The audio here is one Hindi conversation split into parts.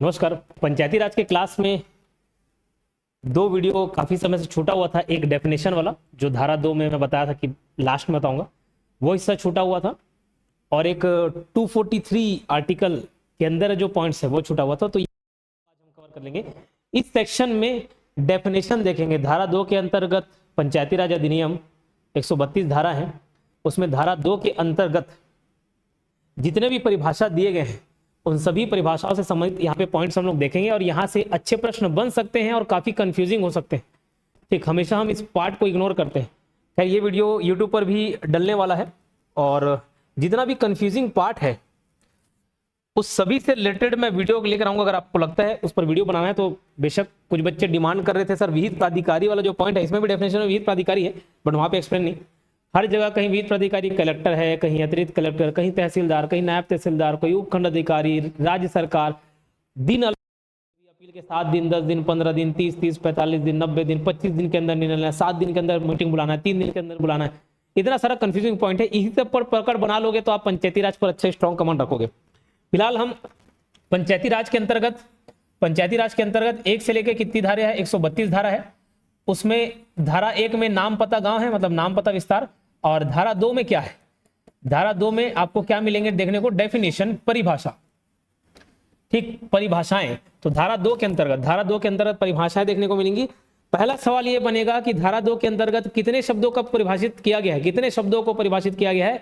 नमस्कार। पंचायती राज के क्लास में दो वीडियो काफ़ी समय से छूटा हुआ था। एक डेफिनेशन वाला जो धारा 2 में मैं बताया था कि लास्ट में बताऊंगा, वो हिस्सा छूटा हुआ था, और एक 243 आर्टिकल के अंदर जो पॉइंट्स है वो छूटा हुआ था। तो ये आज हम कवर कर लेंगे। इस सेक्शन में डेफिनेशन देखेंगे। धारा 2 के अंतर्गत पंचायती राज अधिनियम 132 धारा है, उसमें धारा 2 के अंतर्गत जितने भी परिभाषा दिए गए हैं उन सभी परिभाषाओं से संबंधित यहाँ पे पॉइंट्स हम लोग देखेंगे, और यहाँ से अच्छे प्रश्न बन सकते हैं और काफ़ी कंफ्यूजिंग हो सकते हैं। ठीक, हमेशा हम इस पार्ट को इग्नोर करते हैं। खैर, ये वीडियो यूट्यूब पर भी डलने वाला है, और जितना भी कंफ्यूजिंग पार्ट है उस सभी से रिलेटेड मैं वीडियो लेकर आऊंगा। अगर आपको लगता है उस पर वीडियो बनाना है तो बेशक। कुछ बच्चे डिमांड कर रहे थे, सर विहित प्राधिकारी वाला जो पॉइंट है इसमें भी डेफिनेशन में विहित प्राधिकारी है, बट वहाँ पे एक्सप्लेन नहीं। हर जगह कहीं विहित प्राधिकारी कलेक्टर है, कहीं अतिरिक्त कलेक्टर, कहीं तहसीलदार, कहीं नायब तहसीलदार, कोई उपखंड अधिकारी, राज्य सरकार। दिन अपील के 7 दिन, 10 दिन, 15 दिन, 30, 45 दिन, 90 दिन, 25 दिन के अंदर निर्णय लेना है, 7 दिन के अंदर मीटिंग बुलाना है, 3 दिन के अंदर बुलाना है। इतना सारा कंफ्यूजिंग पॉइंट है। इसी सब पर पकड़ बना लोगे तो आप पंचायती राज पर अच्छा स्ट्रॉन्ग कमांड रखोगे। फिलहाल हम पंचायती राज के अंतर्गत 1 से लेकर कितनी धारा है? 132 धारा है। उसमें धारा 1 में नाम पता गांव है, मतलब नाम पता विस्तार। और धारा 2 में क्या है? धारा 2 में आपको क्या मिलेंगे देखने को? डेफिनेशन, परिभाषा। ठीक, परिभाषाएं। तो धारा 2 के अंतर्गत परिभाषाएं देखने को मिलेंगी। पहला सवाल यह बनेगा कि धारा 2 के अंतर्गत कितने शब्दों का परिभाषित किया गया है? कितने शब्दों को परिभाषित किया गया है?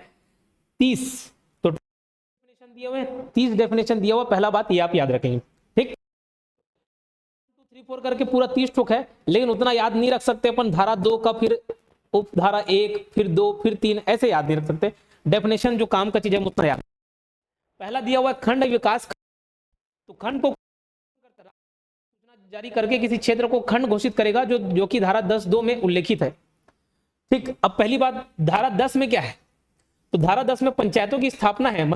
30। तो डेफिनेशन दिए हुए, 30 डेफिनेशन दिया हुआ। पहला बात ये आप याद रखेंगे। ठीक, 2, 3, 4 करके पूरा 30 टुक है, लेकिन उतना याद नहीं रख सकते अपन। धारा 2 का फिर उप धारा 1, फिर 2, फिर 3, ऐसे याद नहीं रख सकते। डेफिनेशन जो काम का चीज है उतना याद। पहला दिया हुआ है खंड विकास। तो खंड को सूचना जारी करके किसी क्षेत्र को खंड घोषित करेगा, जो कि धारा 10(2) में उल्लेखित है। ठीक, अब पहली बात, धारा 10 में क्या है? तो धारा 10 में पंचायतों की स्थापना है,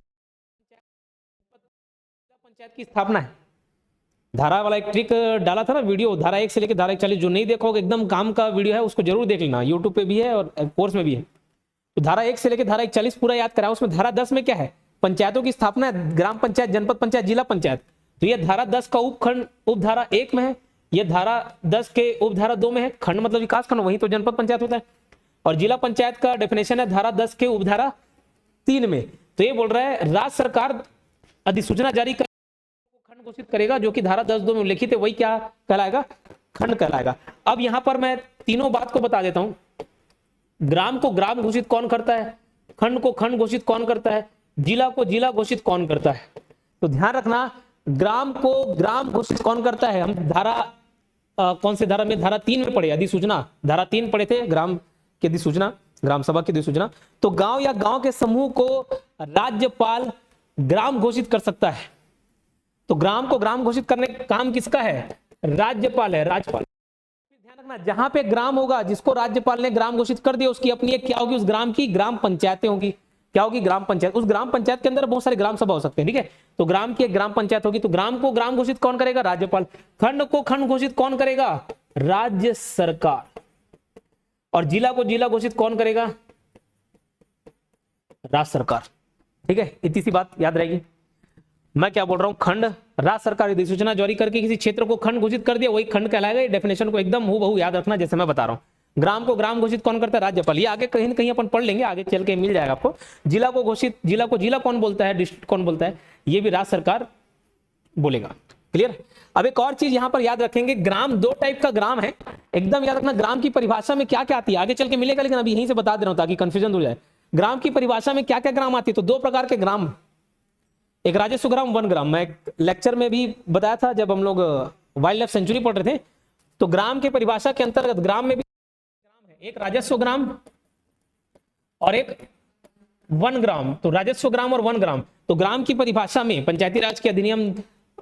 पंचायत की स्थापना है। धारा वाला एक ट्रिक डाला था ना वीडियो, धारा 1 से लेकर धारा 41। जो नहीं देखोगे, एकदम काम का वीडियो है, उसको जरूर देख लेना। यूट्यूब पे भी है और कोर्स में भी है। तो धारा 1 से लेकर धारा 41 पूरा याद करा। उसमें धारा 10 में क्या है? पंचायतों की स्थापना है, ग्राम पंचायत, जनपद पंचायत, जिला पंचायत। तो यह धारा 10 का उपखंड उपधारा 1 में है, यह धारा 10 के उपधारा 2 में है। खंड मतलब विकास खंड, वही तो जनपद पंचायत होता है। और जिला पंचायत का डेफिनेशन है धारा 10 के उपधारा 3 में। तो ये बोल रहा है राज्य सरकार अधिसूचना जारी कर खंड घोषित करेगा, जो कि धारा 10(2) में उल्लेखित है, वही क्या कहलाएगा? खंड कहलाएगा। अब यहां पर मैं तीनों बात को बता देता हूं। ग्राम को ग्राम घोषित कौन करता है? खंड को खंड घोषित कौन करता है? जिला को जिला घोषित कौन करता है? तो ध्यान रखना, ग्राम को ग्राम घोषित कौन करता है? हम धारा कौन से धारा में? धारा 3 में पढ़े, अधिसूचना। धारा 3 पढ़े थे, ग्राम की अधिसूचना, ग्राम सभा की अधिसूचना। तो गांव या गांव के समूह को राज्यपाल ग्राम घोषित कर सकता है। तो ग्राम को ग्राम घोषित करने का काम किसका है? राज्यपाल है, राज्यपाल। ध्यान रखना, जहां पे ग्राम होगा, जिसको राज्यपाल ने ग्राम घोषित कर दिया, उसकी अपनी एक क्या होगी? उस ग्राम की ग्राम पंचायतें होगी। क्या होगी? ग्राम पंचायत। उस ग्राम पंचायत के अंदर बहुत सारे ग्राम सभा हो सकते हैं। ठीक है, तो ग्राम की एक ग्राम पंचायत होगी। तो ग्राम को ग्राम घोषित कौन करेगा? राज्यपाल। खंड को खंड घोषित कौन करेगा? राज्य सरकार। और जिला को जिला घोषित कौन करेगा? राज्य सरकार। ठीक है, इतनी सी बात याद रहेगी। मैं क्या बोल रहा हूं? खंड, राज्य सरकार अधिसूचना जारी करके किसी क्षेत्र को खंड घोषित कर दिया, वही खंड कहलाएगा। डेफिनेशन को एकदम हूबहू याद रखना जैसे मैं बता रहा हूं। ग्राम को ग्राम घोषित कौन करता है? राज्यपाल। ये आगे कहीं ना कहीं अपन पढ़ लेंगे, आगे चल के मिल जाएगा आपको। जिला को घोषित, जिला को जिला कौन बोलता है? डिस्ट्रिक्ट कौन बोलता है? ये भी राज्य सरकार बोलेगा। क्लियर? अब एक और चीज यहां पर याद रखेंगे, ग्राम 2 टाइप का ग्राम है, एकदम याद रखना। ग्राम की परिभाषा में क्या क्या आती है आगे चल के मिलेगा, लेकिन अभी यहीं से बता दे रहा हूं ताकि कंफ्यूजन हो जाए। ग्राम की परिभाषा में क्या क्या ग्राम आती है? तो 2 प्रकार के ग्राम, एक राजस्व ग्राम, वन ग्राम। मैं एक लेक्चर में भी बताया था जब हम लोग वाइल्ड लाइफ सेंचुरी पढ़ रहे थे। तो ग्राम के परिभाषा के अंतर्गत ग्राम में भी ग्राम है, एक राजस्व ग्राम और एक वन ग्राम। तो राजस्व ग्राम और वन ग्राम। तो ग्राम की परिभाषा में पंचायती राज के अधिनियम,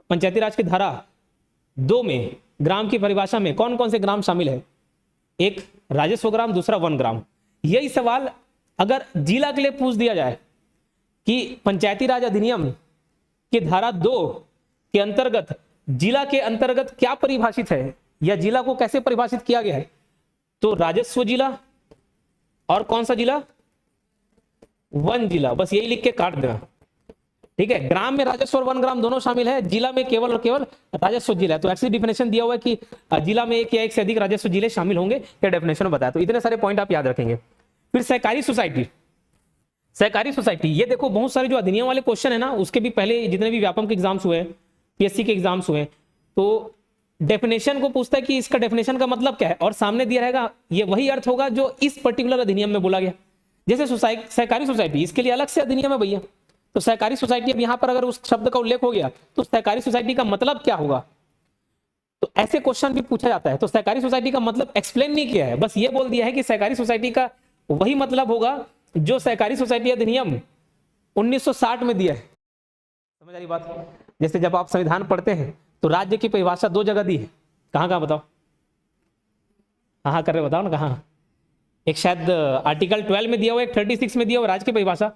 पंचायती राज की धारा 2 में ग्राम की परिभाषा में कौन कौन से ग्राम शामिल है? एक राजस्व ग्राम, दूसरा वन ग्राम। यही सवाल अगर जिला के लिए पूछ दिया जाए कि पंचायती राज अधिनियम कि धारा 2 के अंतर्गत जिला के अंतर्गत क्या परिभाषित है, या जिला को कैसे परिभाषित किया गया है, तो राजस्व जिला और कौन सा जिला? वन जिला। बस यही लिख के काट देना। ठीक है, ग्राम में राजस्व और 1 ग्राम दोनों शामिल है, जिला में केवल और केवल राजस्व जिला है। तो ऐसी डिफिनेशन दिया हुआ है कि जिला में एक या एक से अधिक राजस्व जिले शामिल होंगे, ये डेफिनेशन में बताया। तो इतने सारे पॉइंट आप याद रखेंगे। फिर सहकारी सोसाइटी, सहकारी सोसाइटी, ये देखो बहुत सारे जो अधिनियम वाले क्वेश्चन है ना, उसके भी पहले जितने भी व्यापम के एग्जाम्स हुए, पीएससी के एग्जाम्स हुए, तो डेफिनेशन को पूछता है कि इसका डेफिनेशन का मतलब क्या है, और सामने दिया रहेगा ये वही अर्थ होगा जो इस पर्टिकुलर अधिनियम में बोला गया। जैसे सहकारी सोसाइटी, इसके लिए अलग से अधिनियम है भैया। तो सहकारी सोसाइटी, अब यहां पर अगर उस शब्द का उल्लेख हो गया तो सहकारी सोसाइटी का मतलब क्या होगा, तो ऐसे क्वेश्चन भी पूछा जाता है। तो सहकारी सोसाइटी का मतलब एक्सप्लेन नहीं किया है, बस ये बोल दिया है कि सहकारी सोसाइटी का वही मतलब होगा जो सहकारी सोसाइटी अधिनियम 1960 में दिया है। समझ आ रही बात? जैसे जब आप संविधान पढ़ते हैं तो राज्य की परिभाषा 2 जगह दी है, कहां कहां बताओ? हाँ कर रहे बताओ ना कहां? एक शायद आर्टिकल 12 में दिया हुआ, एक 36 में दिया हुआ राज्य की परिभाषा।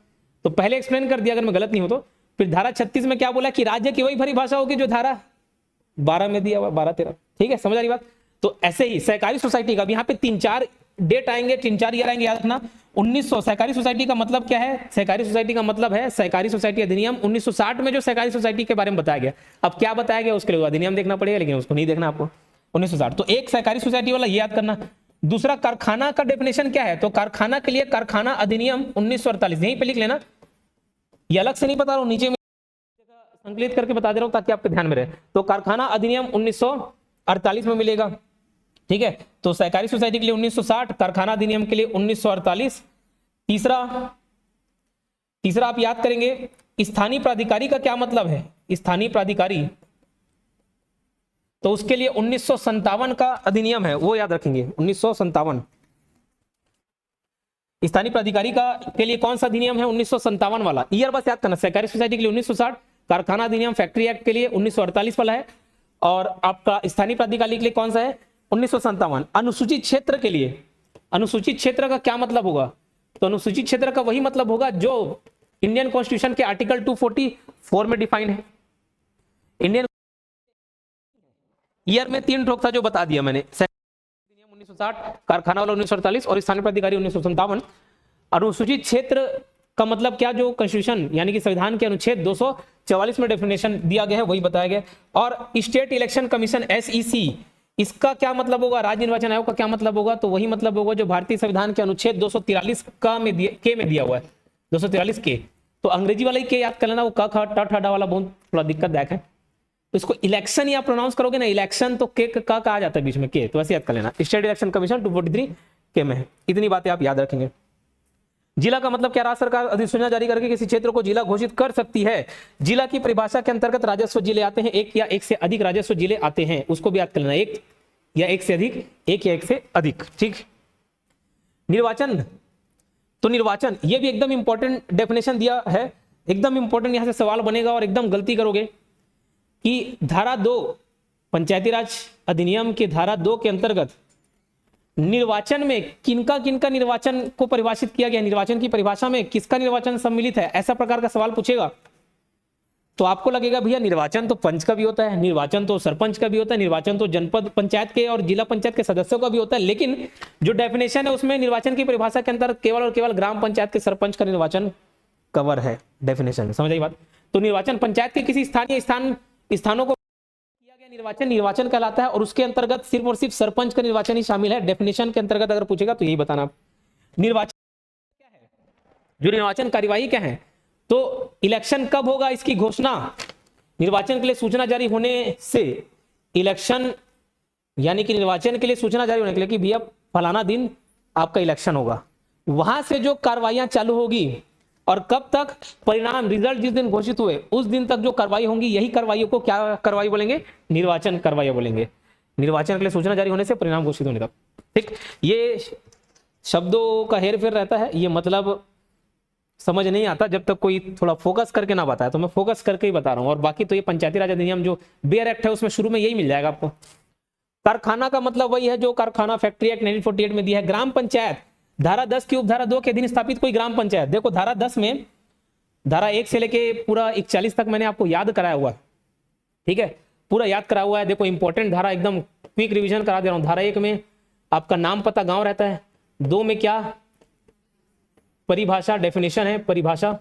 तो पहले एक्सप्लेन कर दिया अगर मैं गलत नहीं हूं तो। फिर धारा 36 में क्या बोला कि राज्य की वही परिभाषा होगी जो धारा 12 में दिया हुआ, 12-13। ठीक है, समझ आ रही बात? तो ऐसे ही सहकारी सोसाइटी का, यहाँ पे 3-4 डेट आएंगे, 3-4 ईयर आएंगे, याद रखना। 1900 सहकारी सोसाइटी का मतलब क्या है? सहकारी सोसाइटी का मतलब है सहकारी सोसाइटी अधिनियम 1960 में जो सहकारी सोसाइटी के बारे में बताया गया। अब क्या बताया गया उसके लिए अधिनियम देखना पड़ेगा, लेकिन उसको नहीं देखना आपको। 1960, तो एक सहकारी सोसाइटी वाला ये याद करना। दूसरा, कारखाना का डेफिनेशन क्या है? तो कारखाना के लिए कारखाना अधिनियम 1948, यहीं पे लिख लेना, ये अलग से नहीं बता रहा हूं, नीचे में संकलित करके बता दे रहा हूं ताकि आपके ध्यान में रहे। तो कारखाना अधिनियम 1948 में मिलेगा। ठीक है, तो सहकारी सोसाइटी के लिए 1960, कारखाना अधिनियम के लिए 1948। तीसरा आप याद करेंगे, स्थानीय प्राधिकारी का क्या मतलब है? स्थानीय प्राधिकारी, तो उसके लिए 1957 का अधिनियम है, वो याद रखेंगे, 1957। स्थानीय प्राधिकारी का के लिए कौन सा अधिनियम है? 1957 वाला। ईयर बस याद करना, सहकारी सोसाइटी के लिए 1960, कारखाना अधिनियम फैक्ट्री एक्ट के लिए 1948 वाला है, और आपका स्थानीय प्राधिकारी के लिए कौन सा है? 1957। अनुसूचित क्षेत्र के लिए, अनुसूचित क्षेत्र का क्या मतलब होगा? तो अनुसूचित क्षेत्र का वही मतलब होगा जो इंडियन कॉन्स्टिट्यूशन के आर्टिकल 244 में डिफाइन है। इंडियन ईयर में 3 ठोक था जो बता दिया मैंने, 1960, कारखाना वाला 1948 और स्थानीय प्राधिकारी 1957। अनुसूचित क्षेत्र का मतलब क्या? जो कॉन्स्टिट्यूशन यानी कि संविधान के अनुच्छेद 244 में डेफिनेशन दिया गया है वही बताया गया। और स्टेट इलेक्शन कमीशन SEC, इसका क्या मतलब होगा? राज्य निर्वाचन आयोग का क्या मतलब होगा? तो वही मतलब होगा जो भारतीय संविधान के अनुच्छेद 243 के में दिया हुआ है, 243 के। तो अंग्रेजी वाला ही के याद कर लेना, वो क ख ट ठ वाला बहुत थोड़ा दिक्कतदायक है। तो इसको इलेक्शन या प्रोनाउंस करोगे ना, इलेक्शन तो के का आ जाता है बीच में के, तो ऐसे याद कर लेना। स्टेट इलेक्शन कमीशन 243 के में है। इतनी बातें आप याद रखेंगे। जिला का मतलब क्या? राज्य सरकार अधिसूचना जारी करके किसी क्षेत्र को जिला घोषित कर सकती है। जिला की परिभाषा के अंतर्गत राजस्व जिले आते हैं, एक या एक से अधिक राजस्व जिले आते हैं, उसको भी याद कर लेना, एक या एक से अधिक, एक या एक से अधिक। ठीक। निर्वाचन, तो निर्वाचन ये भी एकदम इंपॉर्टेंट डेफिनेशन दिया है, एकदम इंपॉर्टेंट, यहां से सवाल बनेगा और एकदम गलती करोगे कि धारा 2 पंचायती राज अधिनियम के धारा 2 के अंतर्गत निर्वाचन में किनका किनका निर्वाचन को परिभाषित किया गया, निर्वाचन की परिभाषा में किसका निर्वाचन सम्मिलित है, ऐसा प्रकार का सवाल पूछेगा तो आपको लगेगा भैया निर्वाचन तो पंच का भी होता है, निर्वाचन तो सरपंच का भी होता है, निर्वाचन तो जनपद पंचायत के और जिला पंचायत के सदस्यों का भी होता है, लेकिन जो डेफिनेशन है उसमें निर्वाचन की परिभाषा के अंतर्गत केवल और केवल ग्राम पंचायत के सरपंच का निर्वाचन कवर है डेफिनेशन। समझ आई बात? तो निर्वाचन पंचायत के किसी स्थानीय स्थानों को किया गया निर्वाचन, निर्वाचन कहलाता है, और उसके अंतर्गत सिर्फ और सिर्फ सरपंच का निर्वाचन ही शामिल है। डेफिनेशन के अंतर्गत अगर पूछेगा तो यही बताना। निर्वाचन क्या है, जो निर्वाचन कार्यवाही क्या है, तो इलेक्शन कब होगा इसकी घोषणा, निर्वाचन के लिए सूचना जारी होने से, इलेक्शन यानी कि निर्वाचन के लिए सूचना जारी होने के लिए कि भैया फलाना दिन आपका इलेक्शन होगा, वहां से जो कार्रवाइयां चालू होगी और कब तक, परिणाम रिजल्ट जिस दिन घोषित हुए उस दिन तक जो कार्रवाई होंगी, यही कार्रवाइयों को क्या कार्रवाई बोलेंगे? निर्वाचन कार्रवाई बोलेंगे। निर्वाचन के लिए सूचना जारी होने से परिणाम घोषित होने तक। ठीक, ये शब्दों का हेर फेर रहता है, ये मतलब समझ नहीं आता जब तक कोई थोड़ा फोकस करके ना बताए, तो मैं फोकस करके ही बता रहा हूं। और बाकी तो ये पंचायती राज अधिनियम जो बेयर एक्ट है उसमें शुरू में यही मिल जाएगा आपको। कारखाना का मतलब वही है जो कारखाना फैक्ट्री एक्ट 1948 में दिया है। ग्राम पंचायत, धारा 10 की उपधारा 2 के अधीन स्थापित कोई ग्राम पंचायत, देखो धारा 10 में धारा 1 से लेके पूरा 41 तक मैंने आपको याद कराया हुआ है, ठीक है, पूरा याद कराया हुआ है। देखो इंपॉर्टेंट धारा, एकदम क्विक रिवीजन करा दे रहा हूं। धारा 1 में आपका नाम पता गांव रहता है, 2 में क्या परिभाषा डेफिनेशन है परिभाषा,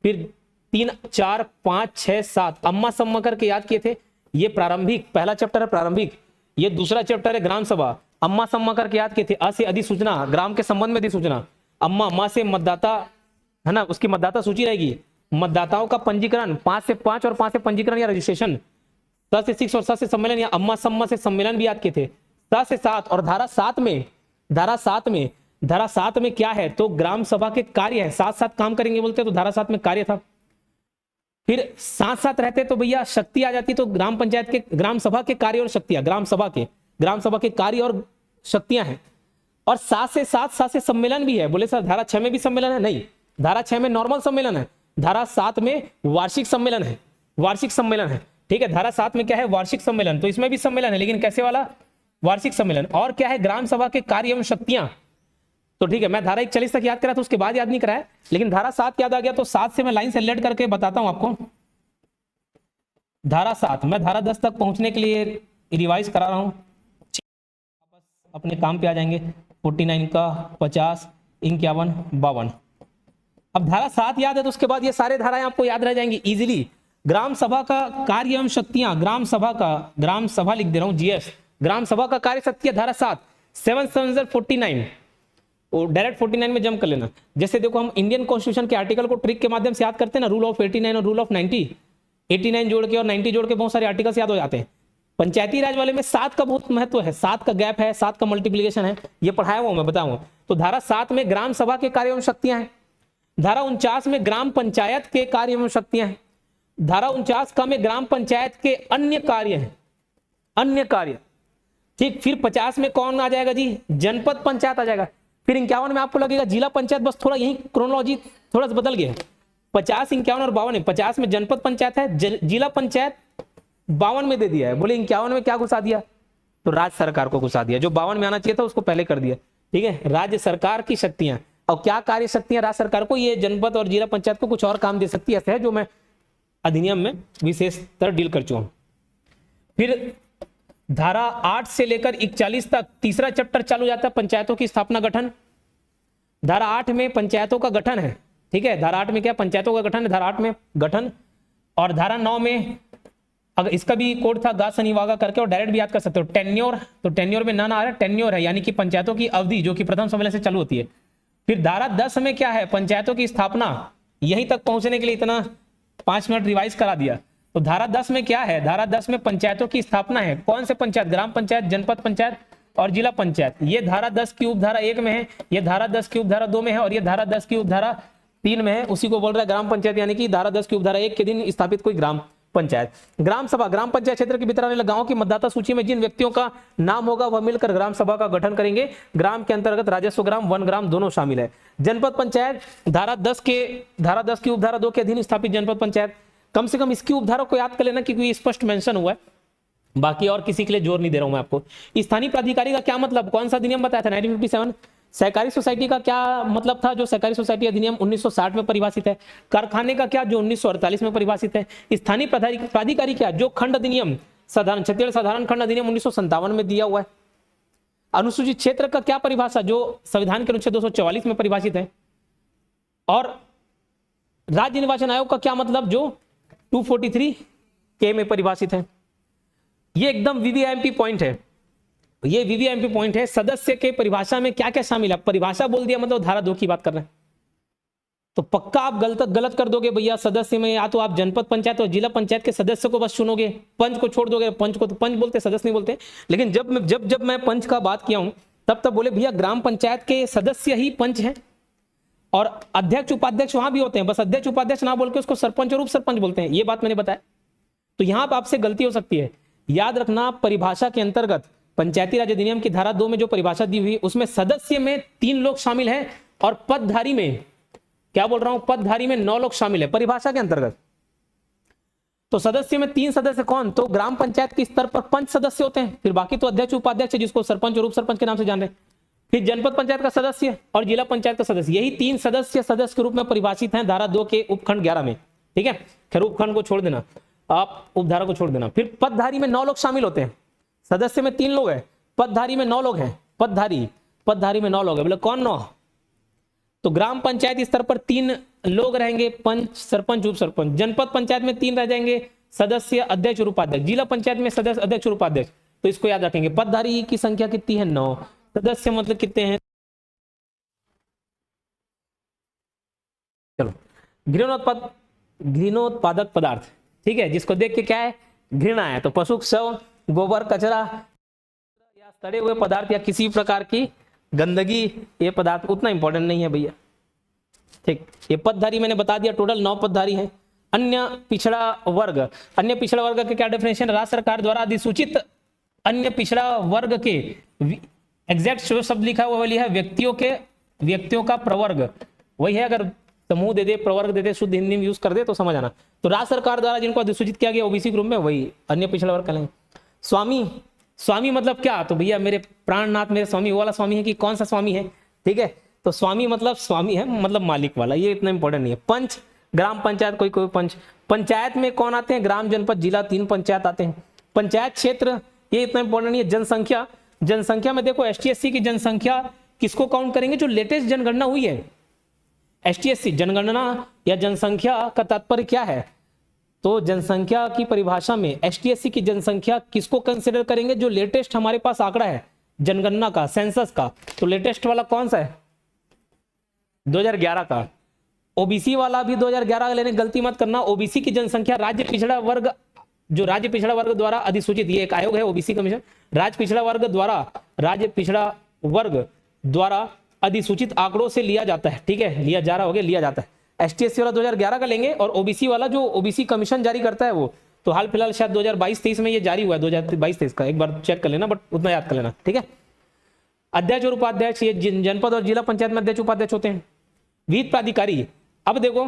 फिर 3 4 5 6 7 अम्मा सम्मा करके याद किए थे। ये प्रारंभिक, पहला चैप्टर है प्रारंभिक, ये दूसरा चैप्टर है ग्राम सभा। अम्मा सम्मा करके याद किए थे। अ से अधिसूचना, ग्राम के संबंध में अधिसूचना। अम्मा, माँ से मतदाता, है ना, उसकी मतदाता सूची रहेगी। मतदाताओं का पंजीकरण, 5 से 5 और 5 से पंजीकरण या रजिस्ट्रेशन। 6 से 6 और 7 से सम्मेलन या अम्मा सम्मा से सम्मेलन भी याद किए थे। 7 से 7 और धारा 7 में क्या है, तो ग्राम सभा के कार्य है। साथ साथ काम करेंगे बोलते तो धारा 7 में कार्य था। फिर साथ साथ रहते तो भैया शक्ति आ जाती, तो ग्राम पंचायत के, ग्राम सभा के कार्य और शक्तियां, ग्राम सभा के कार्य और शक्तियां हैं। और 7 से 7 सम्मेलन भी है। बोले सर धारा 6 में भी सम्मेलन है? नहीं, धारा 6 में नॉर्मल सम्मेलन है, धारा 7 में वार्षिक सम्मेलन है, वार्षिक सम्मेलन है। ठीक है, धारा 7 में क्या है, वार्षिक सम्मेलन, तो इसमें भी सम्मेलन है, लेकिन कैसे वाला, वार्षिक सम्मेलन। और क्या है, ग्राम सभा के कार्य एवं शक्तियां। तो ठीक है, मैं धारा 41 तक याद करा था, उसके बाद याद नहीं कराया, लेकिन धारा 7 याद आ गया, तो 7 से मैं लाइन से रिलेट करके बताता हूं आपको। धारा 7 मैं धारा 10 तक पहुंचने के लिए रिवाइज करा रहा हूं, अपने काम पे आ जाएंगे। 49 का 50, 51, 52। अब धारा 7 याद है तो उसके बाद ये सारे धाराएं आपको याद रह जाएंगी इजीली। ग्राम सभा का कार्य एवं शक्तियां, ग्राम सभा लिख दे रहा हूं, जीएस, ग्राम सभा का कार्य शक्तियां, धारा 7, 749 और डायरेक्ट 49 में जंप कर लेना। जैसे देखो हम इंडियन कॉन्स्टिट्यूशन के आर्टिकल को ट्रिक के माध्यम से याद करते हैं ना, रूल ऑफ 89 और रूल ऑफ 90, 89 जोड़ के और 90 जोड़ के बहुत सारे आर्टिकल्स याद हो जाते हैं। पंचायती राज वाले में 7 का बहुत महत्व है, 7 का गैप है, 7 का मल्टीप्लीकेशन है, ये पढ़ाया हुआ मैं बताऊंगा। तो धारा 7 में ग्राम सभा के कार्य एवं शक्तियां हैं। धारा 49 में ग्राम पंचायत के कार्य एवं शक्तियां हैं। धारा 49 का में ग्राम पंचायत के अन्य कार्य हैं, अन्य कार्य। ठीक, फिर 50 में कौन आ जाएगा जी, जनपद पंचायत आ जाएगा। फिर 51 में आपको लगेगा जिला पंचायत, बस थोड़ा यही क्रोनोलॉजी थोड़ा सा बदल गया है। 50, 51 और 52 में, 50 में जनपद पंचायत है, जिला पंचायत 52 में दे दिया है। बोले 51 में क्या घुसा दिया, तो राज्य सरकार को घुसा दिया, जो 52 में आना चाहिए था उसको पहले कर दिया। ठीक है, राज्य सरकार की शक्तियां, और क्या कार्य शक्तियां राज्य सरकार को, ये जनपद और जिला पंचायत को कुछ और काम दे सकती है, ऐसा है जो मैं अधिनियम में विशेषतर डील कर चुका हूं। फिर धारा 8 से लेकर 41 तक तीसरा चैप्टर चालू जाता है, पंचायतों की स्थापना गठन। धारा 8 में पंचायतों का गठन है। ठीक है, धारा 8 में क्या, पंचायतों का गठन है, धारा 8 में गठन। और धारा 9 में, अगर इसका भी कोड था गा सनिवागा करके, और डायरेक्ट भी याद कर सकते हो, टेन्योर, तो टेन्योर में ना आ रहा है, टेन्योर है, यानी कि पंचायतों की अवधि जो कि प्रथम सम्मेलन से चालू होती है। फिर धारा 10 में क्या है, पंचायतों की स्थापना। यहीं तक पहुंचने के लिए इतना 5 मिनट रिवाइज करा दिया। तो धारा 10 में क्या है, धारा 10 में पंचायतों की स्थापना है। कौन से पंचायत, ग्राम पंचायत, जनपद पंचायत और जिला पंचायत। ये धारा 10 की उपधारा 1 में है, ये धारा 10 की उपधारा 2 में है, और ये धारा 10 की उपधारा 3 में है। उसी को बोल रहा है ग्राम पंचायत, यानी कि धारा 10 की उपधारा 1 के दिन स्थापित कोई ग्राम पंचायत। ग्राम सभा, ग्राम पंचायत क्षेत्र के भीतर आने वाले गांवों की मतदाता सूची में जिन व्यक्तियों का नाम होगा वह मिलकर ग्राम सभा का गठन करेंगे। ग्राम के अंतर्गत राजस्व ग्राम, वन ग्राम दोनों शामिल है। जनपद पंचायत, धारा 10 की उपधारा 2 के अधीन स्थापित जनपद पंचायत। कम से कम इसकी उपधारा को याद कर लेना क्योंकि स्पष्ट मेंशन हुआ है, बाकी और किसी के लिए जोर नहीं दे रहा हूं मैं आपको। स्थानीय प्राधिकारी का क्या मतलब, कौन सा अधिनियम बताया था, 1957। सहकारी सोसाइटी का क्या मतलब था, जो सहकारी सोसाइटी अधिनियम 1960 में परिभाषित है। कारखाने का क्या, जो 1948 में परिभाषित है। स्थानीय प्राधिकारी क्या, जो खंड अधिनियम, छत्तीसगढ़ साधारण खंड अधिनियम 1957 में दिया हुआ है। अनुसूचित क्षेत्र का क्या परिभाषा, जो संविधान के अनुच्छेद 244 में परिभाषित है। और राज्य निर्वाचन आयोग का क्या मतलब, जो 243 के में परिभाषित है। ये एकदम वीवीआईएमपी पॉइंट है, ये वीवीआईएमपी पॉइंट है। सदस्य के परिभाषा में क्या क्या शामिल है, परिभाषा बोल दिया मतलब धारा 2 की बात कर रहे हैं, तो पक्का आप गलत कर दोगे भैया। सदस्य में या तो आप जनपद पंचायत और जिला पंचायत के सदस्य को बस चुनोगे, पंच को छोड़ दोगे। पंच को तो पंच बोलते, सदस्य नहीं बोलते। लेकिन जब मैं पंच का बात किया हूं तब बोले भैया ग्राम पंचायत के सदस्य ही पंच हैं, और अध्यक्ष उपाध्यक्ष वहां भी होते हैं, बस अध्यक्ष उपाध्यक्ष ना बोल के उसको सरपंच और उप सरपंच बोलते हैं। ये बात मैंने बताया, तो यहां पर आपसे गलती हो सकती है। याद रखना, परिभाषा के अंतर्गत पंचायती राज अधिनियम की धारा 2 में जो परिभाषा दी हुई, उसमें सदस्य में 3 लोग शामिल हैं, और पदधारी में, क्या बोल रहा हूं, पदधारी में 9 लोग शामिल है परिभाषा के अंतर्गत। तो सदस्य में 3 सदस्य कौन, तो ग्राम पंचायत के स्तर पर 5 सदस्य होते हैं, फिर बाकी तो अध्यक्ष उपाध्यक्ष जिसको सरपंच और उप सरपंच के नाम से जान रहे हैं। फिर जनपद पंचायत का सदस्य और जिला पंचायत का सदस्य, यही 3 सदस्य के रूप में परिभाषित हैं धारा 2 के उपखंड 11 में। ठीक है, खैर उपखंड को छोड़ देना, आप उपधारा को छोड़ देना। फिर पदधारी में 9 लोग शामिल होते हैं, सदस्य में 3 लोग हैं, पदधारी में 9 लोग हैं। पदधारी में 9 लोग हैं, बोले कौन 9, तो ग्राम पंचायत स्तर पर 3 लोग रहेंगे, पंच, सरपंच, उप सरपंच। जनपद पंचायत में 3 रह जाएंगे, सदस्य, अध्यक्ष और उपाध्यक्ष। जिला पंचायत में सदस्य, अध्यक्ष और उपाध्यक्ष। तो इसको याद रखेंगे। पदधारी की संख्या कितनी है? 9। सदस्य मतलब कितने हैं? चलो, घृणोत्पादक पदार्थ, ठीक है, जिसको देख के क्या है, घृणा है। तो पशु शव, गोबर, कचरा या सड़े हुए पदार्थ या किसी प्रकार की गंदगी, ये पदार्थ उतना इंपॉर्टेंट नहीं है भैया, ठीक। ये पदधारी मैंने बता दिया, टोटल 9 पदधारी हैं। अन्य पिछड़ा वर्ग, अन्य पिछड़ा वर्ग के क्या डेफिनेशन? राज्य सरकार द्वारा अधिसूचित अन्य पिछड़ा वर्ग के, एग्जैक्ट जो शब्द लिखा हुआ है व्यक्तियों का प्रवर्ग, वही है। अगर समूह दे दे, प्रवर्ग दे दे, शुद्ध हिंदी में यूज कर दे तो समझ आना। तो राज्य सरकार द्वारा जिनको अधिसूचित किया गया ओबीसी ग्रुप में, वही अन्य पिछड़ा वर्ग कहलाएंगे। स्वामी, स्वामी मतलब क्या? तो भैया मेरे प्राणनाथ मेरे स्वामी, वो वाला स्वामी है कि कौन सा स्वामी है, ठीक है। तो स्वामी मतलब स्वामी है, मतलब मालिक वाला, ये इतना इंपॉर्टेंट नहीं है। पंच, ग्राम पंचायत, कोई कोई पंच। पंचायत में कौन आते हैं? ग्राम, जनपद, जिला, 3 पंचायत आते हैं। पंचायत क्षेत्र, ये इतना इंपॉर्टेंट नहीं है। जनसंख्या, जनसंख्या में देखो एसटी/एससी की जनसंख्या किसको काउंट करेंगे? जो लेटेस्ट जनगणना हुई है। एसटी/एससी जनगणना या जनसंख्या का तात्पर्य क्या है? तो जनसंख्या की परिभाषा में एसटी/एससी की जनसंख्या किसको कंसिडर करेंगे? जो लेटेस्ट हमारे पास आंकड़ा है जनगणना का, सेंसस का। तो लेटेस्ट वाला कौन सा है? 2011 का। ओबीसी वाला भी 2011 का लेने, गलती मत करना। ओबीसी की जनसंख्या राज्य पिछड़ा वर्ग, जो राज्य पिछड़ा वर्ग द्वारा अधिसूचित, ये एक आयोग है ओबीसी कमीशन, राज्य पिछड़ा वर्ग द्वारा अधिसूचित आंकड़ों से लिया जाता है, ठीक है। लिया जा रहा हो गया, लिया जाता है। एसटी/एससी वाला 2011 का लेंगे, और ओबीसी वाला जो ओबीसी कमीशन जारी करता है वो तो हाल फिलहाल शायद 2022-23 में ये जारी हुआ है, 2022-23 का, एक बार चेक कर लेना, बट उतना याद कर लेना, ठीक है। अध्यक्ष और उपाध्यक्ष, ये जनपद और जिला पंचायत में अध्यक्ष उपाध्यक्ष होते हैं। विहित प्राधिकारी, अब देखो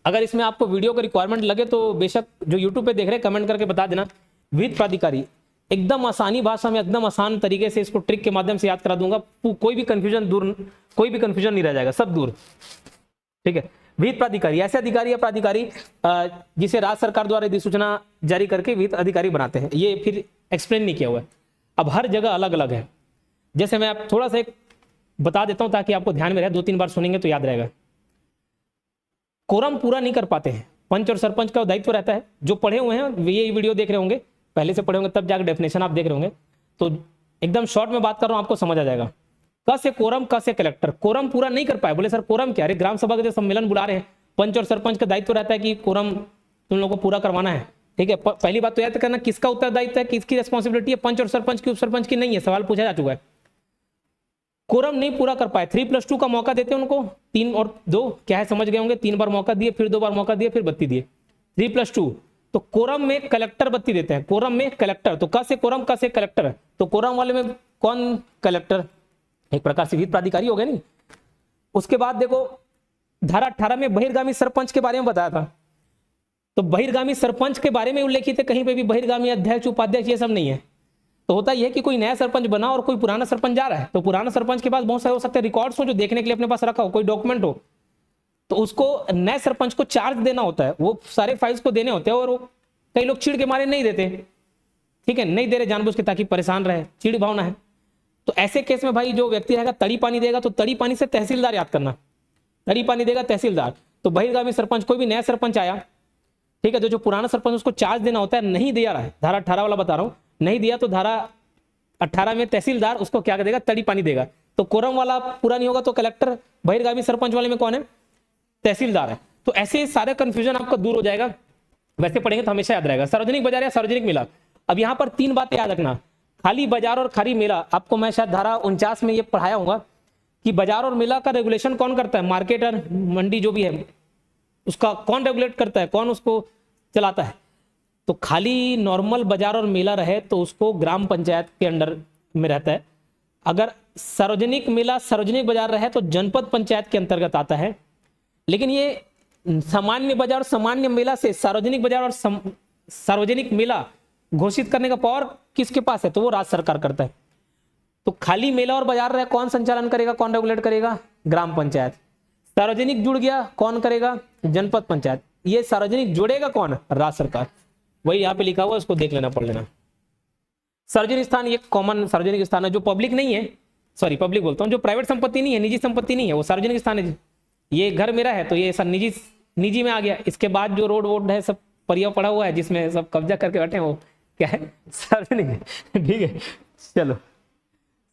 अगर इसमें आपको वीडियो का रिक्वायरमेंट लगे तो बेशक जो यूट्यूब पे देख रहे हैं कमेंट करके बता देना। विहित प्राधिकारी एकदम आसानी भाषा में, एकदम आसान तरीके से इसको ट्रिक के माध्यम से याद करा दूंगा। कोई भी कंफ्यूजन नहीं रह जाएगा, सब दूर, ठीक है। विहित प्राधिकारी ऐसे अधिकारी या प्राधिकारी जिसे राज्य सरकार द्वारा अधिसूचना जारी करके विहित अधिकारी बनाते हैं। ये फिर एक्सप्लेन नहीं किया हुआ है, अब हर जगह अलग अलग है। जैसे मैं आप थोड़ा सा एक बता देता हूं ताकि आपको ध्यान में रहे, 2-3 बार सुनेंगे तो याद रहेगा। कोरम पूरा नहीं कर पाते हैं, पंच और सरपंच का दायित्व रहता है। जो पढ़े हुए हैं ये वीडियो देख रहे होंगे, पहले से पढ़े होंगे, तब जाकर डेफिनेशन आप देख रहे होंगे, तो एकदम शॉर्ट में बात कर रहा हूं, आपको समझ आ जाएगा। क से कोरम, क से कलेक्टर। कोरम पूरा नहीं कर पाए, बोले सर कोरम क्या? अरे ग्राम सभा के जो सम्मेलन बुला रहे हैं, पंच और सरपंच का दायित्व रहता है कि कोरम तुम लोगों को पूरा करवाना है, ठीक है। पहली बात तो याद करना किसका उत्तरदायित्व है, किसकी रिस्पॉन्सिबिलिटी है, पंच और सरपंच की, उप सरपंच की नहीं है, सवाल पूछा जा चुका है। कोरम नहीं पूरा कर पाए, 3+2 का मौका देते हैं उनको, 3 और 2 क्या है समझ गए होंगे, 3 बार मौका दिए, फिर 2 बार मौका दिए, फिर बत्ती दिए, 3+2। तो कोरम में कलेक्टर बत्ती देते हैं, कोरम में कलेक्टर। तो क से कोरम, क से कलेक्टर। तो कोरम वाले में कौन? कलेक्टर, एक प्रकार से विहित प्राधिकारी हो गए नहीं। उसके बाद देखो धारा 18 में बहिर्गामी सरपंच के बारे में बताया था, तो बहिर्गामी सरपंच के बारे में उल्लेखित है, कहीं पे भी बहिर्गामी अध्यक्ष उपाध्यक्ष ये सब नहीं है। तो होता यह है कि कोई नया सरपंच बना और कोई पुराना सरपंच जा रहा है, तो पुराना सरपंच के पास बहुत सारे हो सकते हैं रिकॉर्ड्स हो जो देखने के लिए अपने पास रखा हो, कोई डॉक्यूमेंट हो, तो उसको नए सरपंच को चार्ज देना होता है, वो सारे फाइल्स को देने होते हैं। और कई लोग चिड़ के मारे नहीं देते, ठीक है, नहीं दे रहे जानबूझ के ताकि परेशान रहे, चिड़ भावना है। तो ऐसे केस में भाई जो व्यक्ति रहेगा तड़ी पानी देगा, तो तड़ी पानी से तहसीलदार याद करना, तड़ी पानी देगा तहसीलदार। तो बहिर्गामी सरपंच, कोई भी नया सरपंच आया, ठीक है, तो जो पुराना सरपंच उसको चार्ज देना होता है, नहीं दिया रहा है, धारा 18 वाला बता रहा हूं, नहीं दिया तो धारा 18 में तहसीलदार उसको क्या देगा? तड़ी पानी देगा। तो कोरम वाला पूरा नहीं होगा तो कलेक्टर, बहिर्गामी सरपंच वाले में कौन है? तहसीलदार है। तो ऐसे सारे कंफ्यूजन आपका दूर हो जाएगा, वैसे पढ़ेंगे तो हमेशा याद रहेगा। सार्वजनिक बाजार या सार्वजनिक मेला, अब यहां पर 3 बातें याद रखना, खाली बाजार और खाली मेला। आपको मैं शायद धारा 49 में ये पढ़ाया होगा कि बाजार और मेला का रेगुलेशन कौन करता है? मार्केटर, मंडी जो भी है उसका कौन रेगुलेट करता है, कौन उसको चलाता है? तो खाली नॉर्मल बाजार और मेला रहे तो उसको ग्राम पंचायत के अंडर में रहता है। अगर सार्वजनिक मेला, सार्वजनिक बाजार रहे तो जनपद पंचायत के अंतर्गत आता है। लेकिन ये सामान्य बाजार और सामान्य मेला से सार्वजनिक बाजार और सार्वजनिक मेला घोषित करने का पावर किसके पास है? तो वो राज्य सरकार करता है। तो खाली मेला और बाजार रहे कौन संचालन करेगा, कौन रेगुलेट करेगा? ग्राम पंचायत। सार्वजनिक जुड़ गया कौन करेगा? जनपद पंचायत। ये सार्वजनिक जोड़ेगा कौन? राज्य सरकार। वही यहाँ पे लिखा हुआ है, उसको देख लेना, पढ़ लेना। सार्वजनिक स्थान, ये कॉमन सार्वजनिक स्थान है जो पब्लिक नहीं है, सॉरी पब्लिक बोलता हूँ, जो प्राइवेट संपत्ति नहीं है, निजी संपत्ति नहीं है, वो सार्वजनिक स्थान है जी। ये घर मेरा है तो ये सब निजी में आ गया। इसके बाद जो रोड वोड है सब परिया पड़ा हुआ है जिसमें सब कब्जा करके बैठे हैं, वो क्या है, सार्वजनिक है। ठीक है, चलो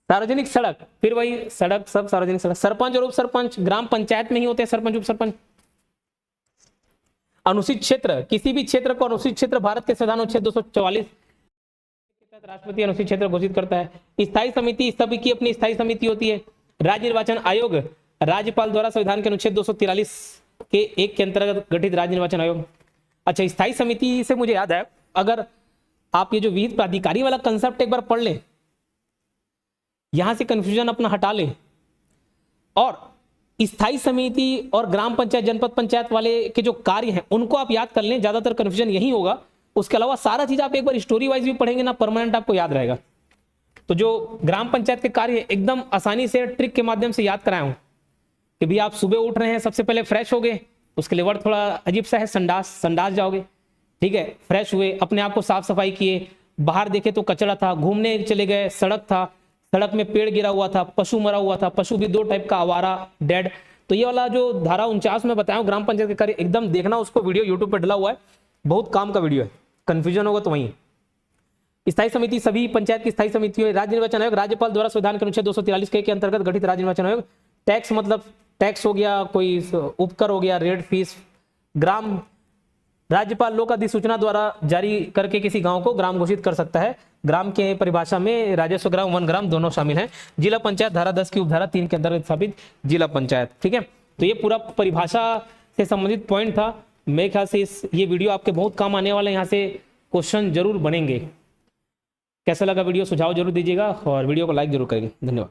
सार्वजनिक सड़क, फिर वही सड़क, सब सार्वजनिक सड़क। सरपंच और उप सरपंच ग्राम पंचायत में ही होते हैं, सरपंच उप सरपंच। अनुसूचित क्षेत्र, किसी भी क्षेत्र को अनुसूचित क्षेत्र भारत के संविधान अनुच्छेद 244 के तहत राष्ट्रपति अनुसूचित क्षेत्र घोषित करता है। स्थायी समिति, सभी की अपनी स्थायी समिति होती है। राज्य निर्वाचन आयोग, राज्यपाल द्वारा संविधान के अनुच्छेद 243 के 1 के अंतर्गत गठित राज्य निर्वाचन आयोग। अच्छा, स्थायी समिति से मुझे याद है, अगर आप ये जो विहित प्राधिकारी वाला कंसेप्ट एक बार पढ़ लें, यहां से कंफ्यूजन अपना हटा लें, और स्थायी समिति और ग्राम पंचायत जनपद पंचायत वाले के जो कार्य हैं उनको आप याद कर लें, ज्यादातर कंफ्यूजन यही होगा। उसके अलावा सारा चीज आप एक बार स्टोरी वाइज भी पढ़ेंगे ना, परमानेंट आपको याद रहेगा। तो जो ग्राम पंचायत के कार्य एकदम आसानी से ट्रिक के माध्यम से याद कराया हूं कि भी आप सुबह उठ रहे हैं, सबसे पहले फ्रेश हो गए, उसके लिए वर्ड थोड़ा अजीब सा है, संडास जाओगे, ठीक है, फ्रेश हुए, अपने आप को साफ सफाई किए, बाहर देखे तो कचरा था, घूमने चले गए, सड़क था, सड़क में पेड़ गिरा हुआ था, पशु मरा हुआ था, पशु भी 2 टाइप का, आवारा, डेड। तो ये वाला जो धारा 49 में बताया ग्राम पंचायत के कार्य, एकदम देखना, उसको वीडियो यूट्यूब पर डला हुआ है, बहुत काम का वीडियो है, कंफ्यूजन होगा तो वहीं। स्थायी समिति, सभी पंचायत की स्थायी समिति है। राज्य निर्वाचन आयोग, राज्यपाल द्वारा संविधान के अनुच्छेद 243 के अंतर्गत गठित राज्य निर्वाचन आयोग। टैक्स मतलब टैक्स हो गया, कोई उपकर हो गया, रेट फीस। ग्राम, राज्यपाल लोक अधिसूचना द्वारा जारी करके किसी गांव को ग्राम घोषित कर सकता है। ग्राम के परिभाषा में राजस्व ग्राम, वन ग्राम दोनों शामिल हैं। जिला पंचायत धारा 10 की उपधारा 3 के अंतर्गत स्थापित जिला पंचायत। ठीक है, तो ये पूरा परिभाषा से संबंधित पॉइंट था। मेरे ख्याल से ये वीडियो आपके बहुत काम आने वाला है, यहाँ से क्वेश्चन जरूर बनेंगे। कैसा लगा वीडियो, सुझाव जरूर दीजिएगा और वीडियो को लाइक जरूर करेंगे। धन्यवाद।